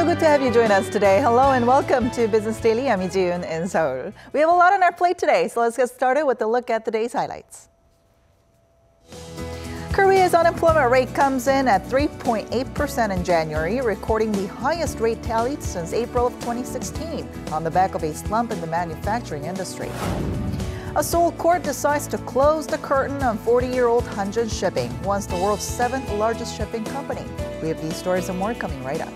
So good to have you join us today. Hello and welcome to Business Daily. I'm Ji-yoon in Seoul. We have a lot on our plate today, so let's get started with a look at the day's highlights. Korea's unemployment rate comes in at 3.8% in January, recording the highest rate tallied since April of 2016 on the back of a slump in the manufacturing industry. A Seoul court decides to close the curtain on 40-year-old Hanjin Shipping, once the world's seventh largest shipping company. We have these stories and more coming right up.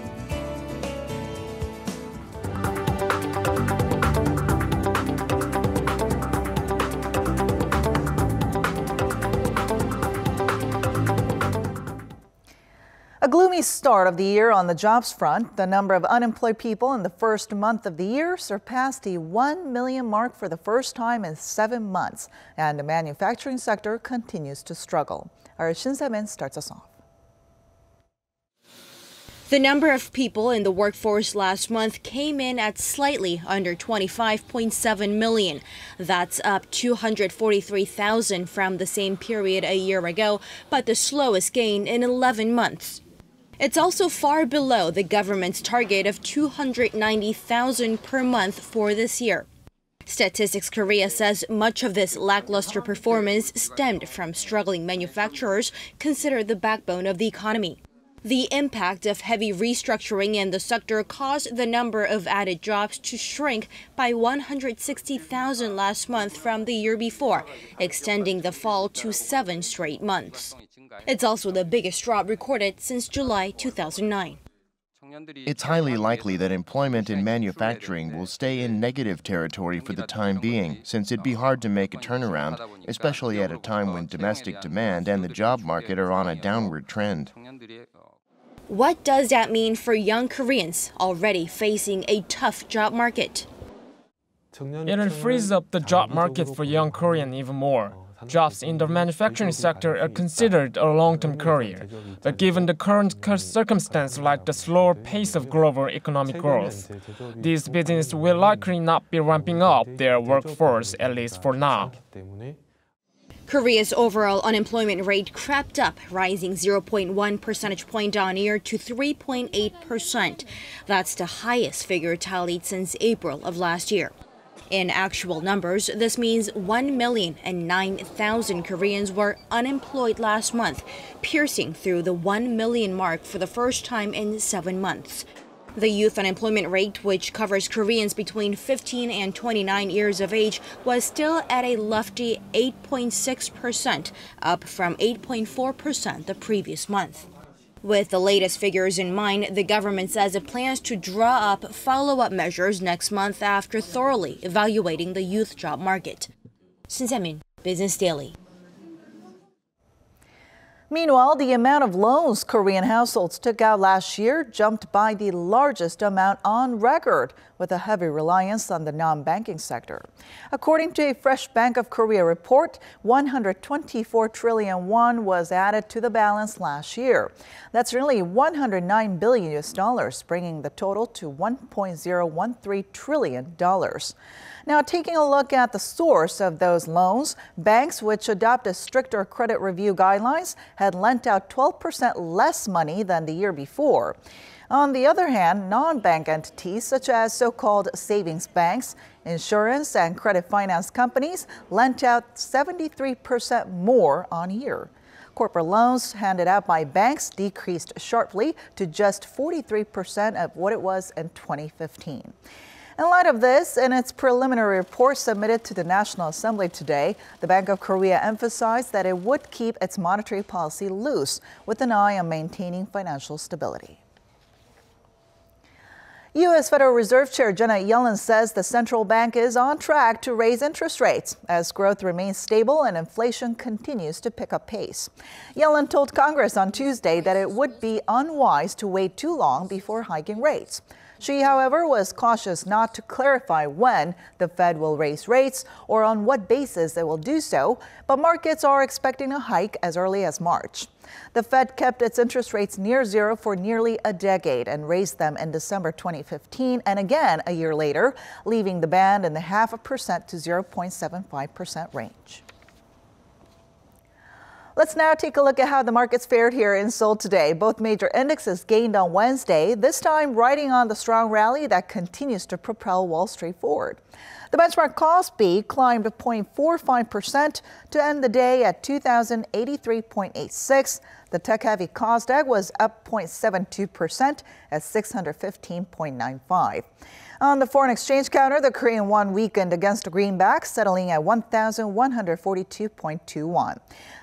A gloomy start of the year on the jobs front. The number of unemployed people in the first month of the year surpassed the 1 million mark for the first time in 7 months, and the manufacturing sector continues to struggle. Our Shin Se-min starts us off. The number of people in the workforce last month came in at slightly under 25.7 million. That's up 243,000 from the same period a year ago, but the slowest gain in 11 months. It's also far below the government's target of 290,000 per month for this year. Statistics Korea says much of this lackluster performance stemmed from struggling manufacturers considered the backbone of the economy. The impact of heavy restructuring in the sector caused the number of added jobs to shrink by 160,000 last month from the year before, extending the fall to 7 straight months. It's also the biggest drop recorded since July 2009. It's highly likely that employment in manufacturing will stay in negative territory for the time being, since it'd be hard to make a turnaround, especially at a time when domestic demand and the job market are on a downward trend. What does that mean for young Koreans already facing a tough job market? It'll freeze up the job market for young Koreans even more. Jobs in the manufacturing sector are considered a long-term career. But given the current circumstance like the slower pace of global economic growth, these businesses will likely not be ramping up their workforce, at least for now. Korea's overall unemployment rate crept up, rising 0.1 percentage point on year to 3.8%. That's the highest figure tallied since April of last year. In actual numbers, this means 1,009,000 Koreans were unemployed last month, piercing through the 1 million mark for the first time in 7 months. The youth unemployment rate, which covers Koreans between 15 and 29 years of age, was still at a lofty 8.6%, up from 8.4% the previous month. With the latest figures in mind, the government says it plans to draw up follow-up measures next month after thoroughly evaluating the youth job market. Shin Se-min, Business Daily. Meanwhile, the amount of loans Korean households took out last year jumped by the largest amount on record, with a heavy reliance on the non-banking sector. According to a fresh Bank of Korea report, 124 trillion won was added to the balance last year. That's nearly $109 billion, bringing the total to $1.013 trillion. Now, taking a look at the source of those loans, banks which adopted stricter credit review guidelines had lent out 12% less money than the year before. On the other hand, non-bank entities such as so-called savings banks, insurance and credit finance companies lent out 73% more on year. Corporate loans handed out by banks decreased sharply to just 43% of what it was in 2015. In light of this, in its preliminary report submitted to the National Assembly today, the Bank of Korea emphasized that it would keep its monetary policy loose with an eye on maintaining financial stability. U.S. Federal Reserve Chair Janet Yellen says the central bank is on track to raise interest rates as growth remains stable and inflation continues to pick up pace. Yellen told Congress on Tuesday that it would be unwise to wait too long before hiking rates. She, however, was cautious not to clarify when the Fed will raise rates or on what basis it will do so, but markets are expecting a hike as early as March. The Fed kept its interest rates near zero for nearly a decade and raised them in December 2015 and again a year later, leaving the band in the 0.5% to 0.75% range. Let's Let's now take a look at how the markets fared here in Seoul today. Both major indexes gained on Wednesday, this time riding on the strong rally that continues to propel Wall Street forward. The benchmark Kospi climbed 0.45% to end the day at 2,083.86. The tech-heavy Kosdaq was up 0.72% at 615.95. On the foreign exchange counter, the Korean won weakened against the greenback, settling at 1,142.21.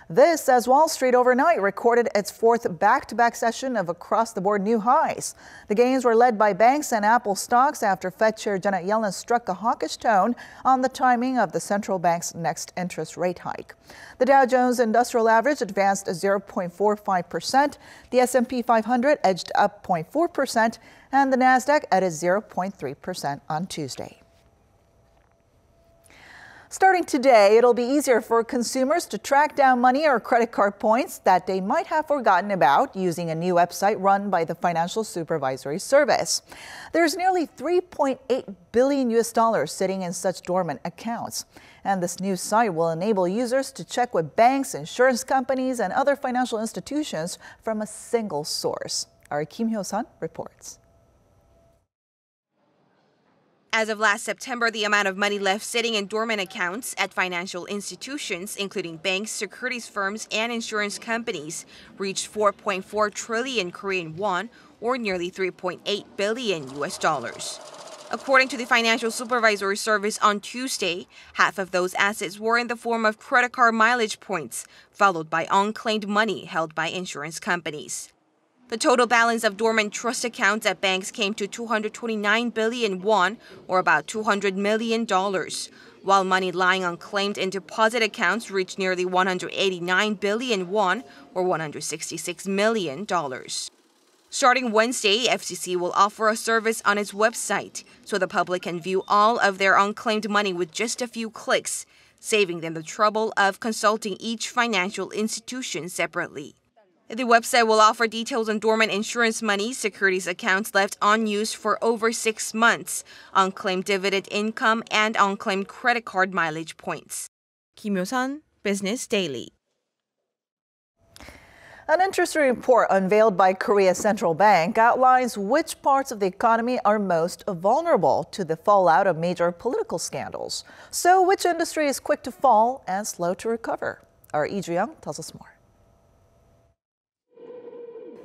This as Wall Street overnight recorded its fourth back-to-back session of across-the-board new highs. The gains were led by banks and Apple stocks after Fed Chair Janet Yellen struck a hawkish tone on the timing of the central bank's next interest rate hike. The Dow Jones Industrial Average advanced 0.45%, the S&P 500 edged up 0.4%, and the Nasdaq added 0.3% on Tuesday. Starting today, it'll be easier for consumers to track down money or credit card points that they might have forgotten about using a new website run by the Financial Supervisory Service. There's nearly $3.8 billion sitting in such dormant accounts. And this new site will enable users to check with banks, insurance companies, and other financial institutions from a single source. Our Kim Hyo-sun reports. As of last September, the amount of money left sitting in dormant accounts at financial institutions, including banks, securities firms, and insurance companies, reached 4.4 trillion Korean won, or nearly $3.8 billion. According to the Financial Supervisory Service on Tuesday, half of those assets were in the form of credit card mileage points, followed by unclaimed money held by insurance companies. The total balance of dormant trust accounts at banks came to 229 billion won, or about $200 million, while money lying unclaimed in deposit accounts reached nearly 189 billion won, or $166 million. Starting Wednesday, FCC will offer a service on its website so the public can view all of their unclaimed money with just a few clicks, saving them the trouble of consulting each financial institution separately. The website will offer details on dormant insurance money, securities accounts left unused for over 6 months, unclaimed dividend income, and unclaimed credit card mileage points. Kim Hyo-sun, Business Daily. An interesting report unveiled by Korea's central bank outlines which parts of the economy are most vulnerable to the fallout of major political scandals. So which industry is quick to fall and slow to recover? Our Lee Ju-young tells us more.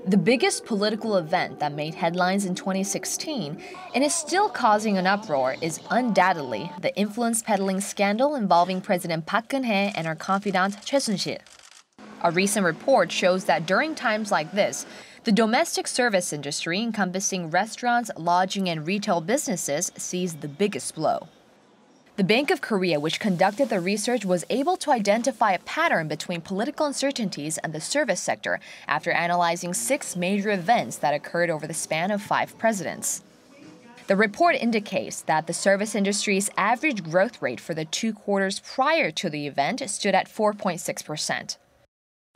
The biggest political event that made headlines in 2016 and is still causing an uproar is undoubtedly the influence peddling scandal involving President Park Geun-hye and her confidant Choi Soon-sil. A recent report shows that during times like this, the domestic service industry encompassing restaurants, lodging, and retail businesses sees the biggest blow. The Bank of Korea, which conducted the research, was able to identify a pattern between political uncertainties and the service sector after analyzing 6 major events that occurred over the span of 5 presidents. The report indicates that the service industry's average growth rate for the 2 quarters prior to the event stood at 4.6%.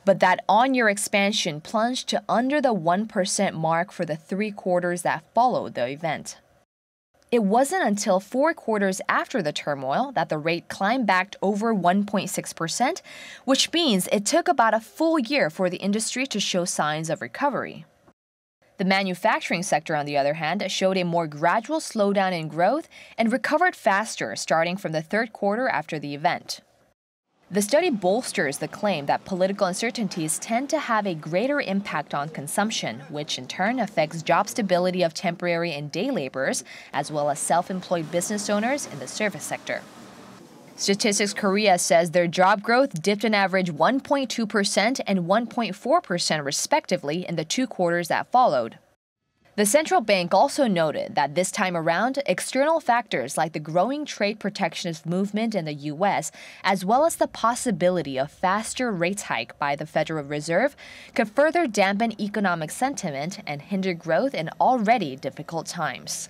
But that on-year expansion plunged to under the 1% mark for the 3 quarters that followed the event. It wasn't until 4 quarters after the turmoil that the rate climbed back over 1.6%, which means it took about a full year for the industry to show signs of recovery. The manufacturing sector, on the other hand, showed a more gradual slowdown in growth and recovered faster starting from the 3rd quarter after the event. The study bolsters the claim that political uncertainties tend to have a greater impact on consumption, which in turn affects job stability of temporary and day laborers, as well as self-employed business owners in the service sector. Statistics Korea says their job growth dipped an average 1.2% and 1.4% respectively in the 2 quarters that followed. The central bank also noted that this time around, external factors like the growing trade protectionist movement in the U.S., as well as the possibility of faster rate hike by the Federal Reserve, could further dampen economic sentiment and hinder growth in already difficult times.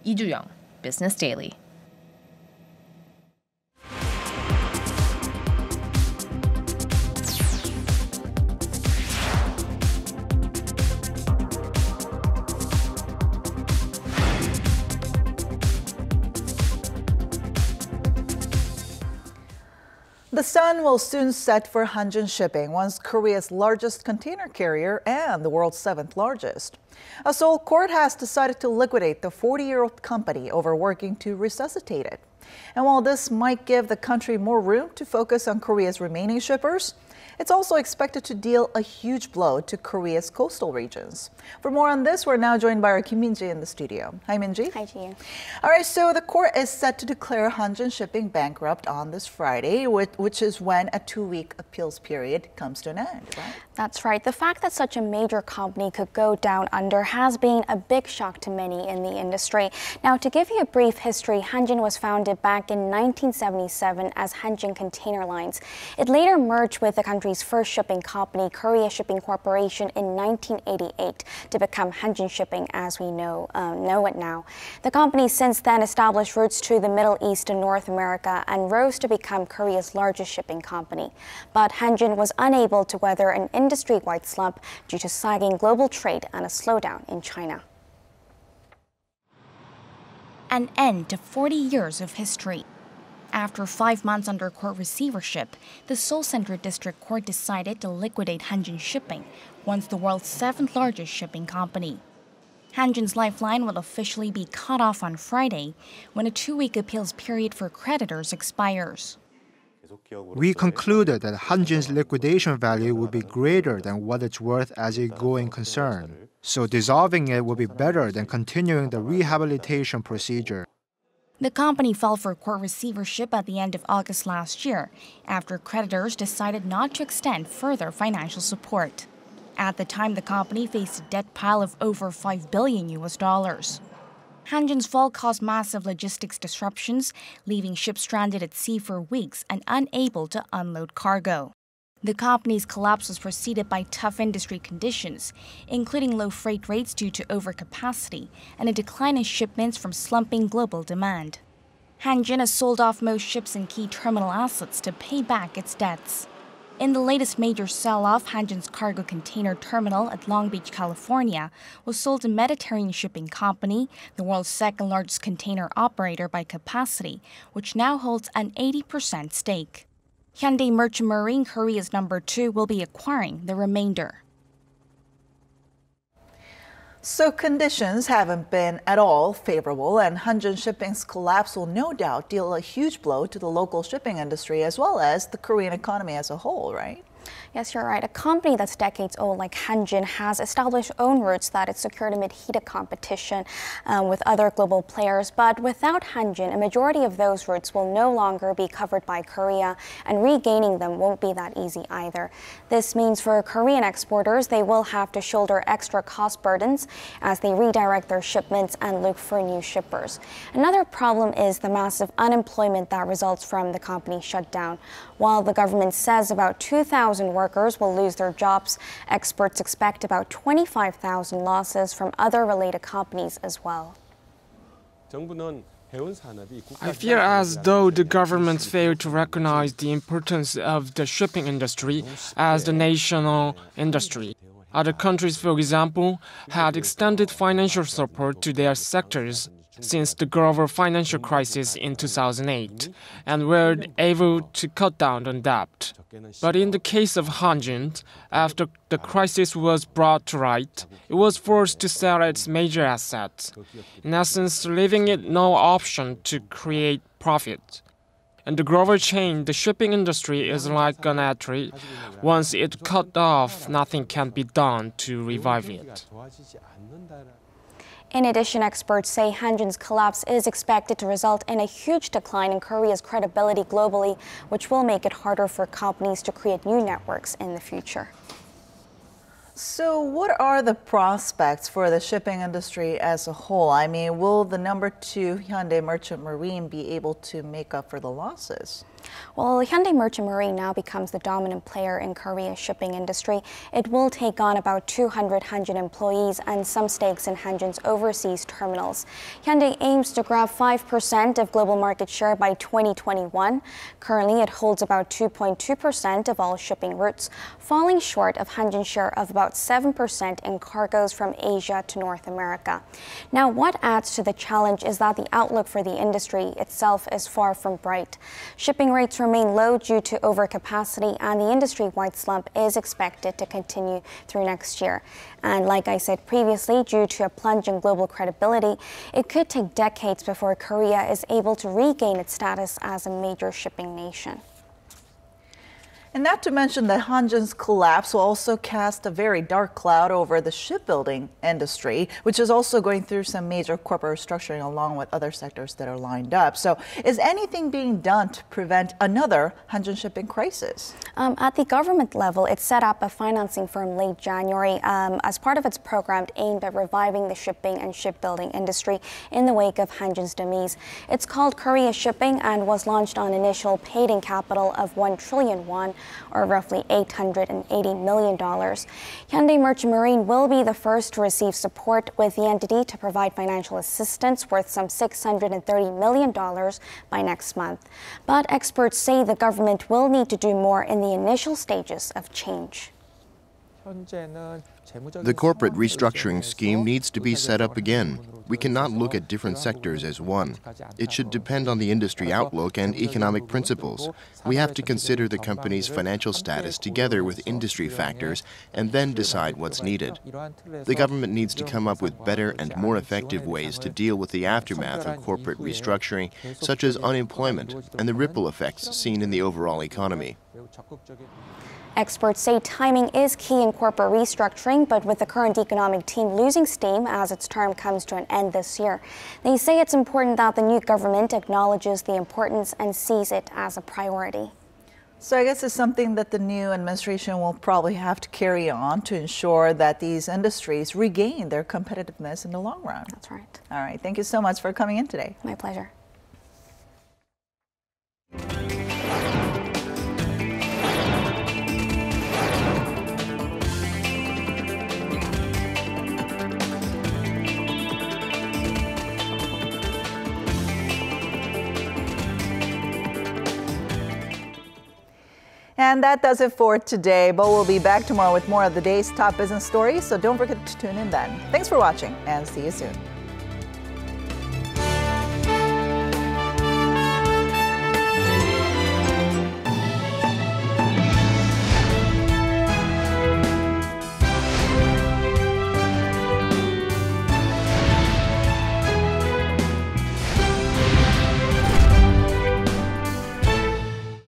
Lee Ju-young, Business Daily. The sun will soon set for Hanjin Shipping, once Korea's largest container carrier and the world's 7th largest. A Seoul court has decided to liquidate the 40-year-old company over working to resuscitate it. And while this might give the country more room to focus on Korea's remaining shippers, it's also expected to deal a huge blow to Korea's coastal regions. For more on this, we're now joined by our Kim Min-ji in the studio. Hi, Min-ji. Hi, Ji. All right, so the court is set to declare Hanjin Shipping bankrupt on this Friday, which is when a 2-week appeals period comes to an end, right? That's right. The fact that such a major company could go down under has been a big shock to many in the industry. Now, to give you a brief history, Hanjin was founded back in 1977 as Hanjin Container Lines. It later merged with the country's first shipping company, Korea Shipping Corporation, in 1988 to become Hanjin Shipping as we know it now. The company since then established routes to the Middle East and North America and rose to become Korea's largest shipping company. But Hanjin was unable to weather an industry-wide slump due to sagging global trade and a slowdown in China. An end to 40 years of history. After 5 months under court receivership, the Seoul Central District Court decided to liquidate Hanjin Shipping, once the world's 7th largest shipping company. Hanjin's lifeline will officially be cut off on Friday, when a 2-week appeals period for creditors expires. We concluded that Hanjin's liquidation value would be greater than what it's worth as a going concern, so dissolving it would be better than continuing the rehabilitation procedure. The company filed for court receivership at the end of August last year, after creditors decided not to extend further financial support. At the time, the company faced a debt pile of over $5 billion. Hanjin's fall caused massive logistics disruptions, leaving ships stranded at sea for weeks and unable to unload cargo. The company's collapse was preceded by tough industry conditions, including low freight rates due to overcapacity and a decline in shipments from slumping global demand. Hanjin has sold off most ships and key terminal assets to pay back its debts. In the latest major sell-off, Hanjin's cargo container terminal at Long Beach, California, was sold to Mediterranean Shipping Company, the world's 2nd largest container operator by capacity, which now holds an 80% stake. Hyundai Merchant Marine, Korea's #2, will be acquiring the remainder. So conditions haven't been at all favorable, and Hanjin Shipping's collapse will no doubt deal a huge blow to the local shipping industry as well as the Korean economy as a whole, right? Yes, you're right. A company that's decades old like Hanjin has established own routes that it secured amid heated competition with other global players. But without Hanjin, a majority of those routes will no longer be covered by Korea, and regaining them won't be that easy either. This means for Korean exporters, they will have to shoulder extra cost burdens as they redirect their shipments and look for new shippers. Another problem is the massive unemployment that results from the company shutdown. While the government says about 2,000 workers will lose their jobs, experts expect about 25,000 losses from other related companies as well. I feel as though the government failed to recognize the importance of the shipping industry as the national industry. Other countries, for example, had extended financial support to their sectors since the global financial crisis in 2008, and were able to cut down on debt. But in the case of Hanjin, after the crisis was brought to light, it was forced to sell its major assets, in essence leaving it no option to create profit. In the global chain, the shipping industry is like an athlete. Once it's cut off, nothing can be done to revive it. In addition, experts say Hanjin's collapse is expected to result in a huge decline in Korea's credibility globally, which will make it harder for companies to create new networks in the future. So what are the prospects for the shipping industry as a whole? I mean, will the #2 Hyundai Merchant Marine be able to make up for the losses? Well, Hyundai Merchant Marine now becomes the dominant player in Korea's shipping industry. It will take on about 200 Hanjin employees and some stakes in Hanjin's overseas terminals. Hyundai aims to grab 5% of global market share by 2021. Currently, it holds about 2.2% of all shipping routes, falling short of Hanjin's share of about 7% in cargoes from Asia to North America. Now, what adds to the challenge is that the outlook for the industry itself is far from bright. Shipping Shipping rates remain low due to overcapacity, and the industry-wide slump is expected to continue through next year. And like I said previously, due to a plunge in global credibility, it could take decades before Korea is able to regain its status as a major shipping nation. And not to mention that Hanjin's collapse will also cast a very dark cloud over the shipbuilding industry, which is also going through some major corporate restructuring along with other sectors that are lined up. So is anything being done to prevent another Hanjin Shipping crisis? At the government level, it set up a financing firm late January as part of its program aimed at reviving the shipping and shipbuilding industry in the wake of Hanjin's demise. It's called Korea Shipping and was launched on initial paid-in capital of 1 trillion won, or roughly $880 million. Hyundai Merchant Marine will be the first to receive support, with the entity to provide financial assistance worth some $630 million by next month. But experts say the government will need to do more in the initial stages of change. The corporate restructuring scheme needs to be set up again. We cannot look at different sectors as one. It should depend on the industry outlook and economic principles. We have to consider the company's financial status together with industry factors and then decide what's needed. The government needs to come up with better and more effective ways to deal with the aftermath of corporate restructuring, such as unemployment and the ripple effects seen in the overall economy. Experts say timing is key in corporate restructuring, but with the current economic team losing steam as its term comes to an end this year, they say it's important that the new government acknowledges the importance and sees it as a priority. So I guess it's something that the new administration will probably have to carry on to ensure that these industries regain their competitiveness in the long run. That's right. All right. Thank you so much for coming in today. My pleasure. And that does it for today, but we'll be back tomorrow with more of the day's top business stories, so don't forget to tune in then. Thanks for watching, and see you soon.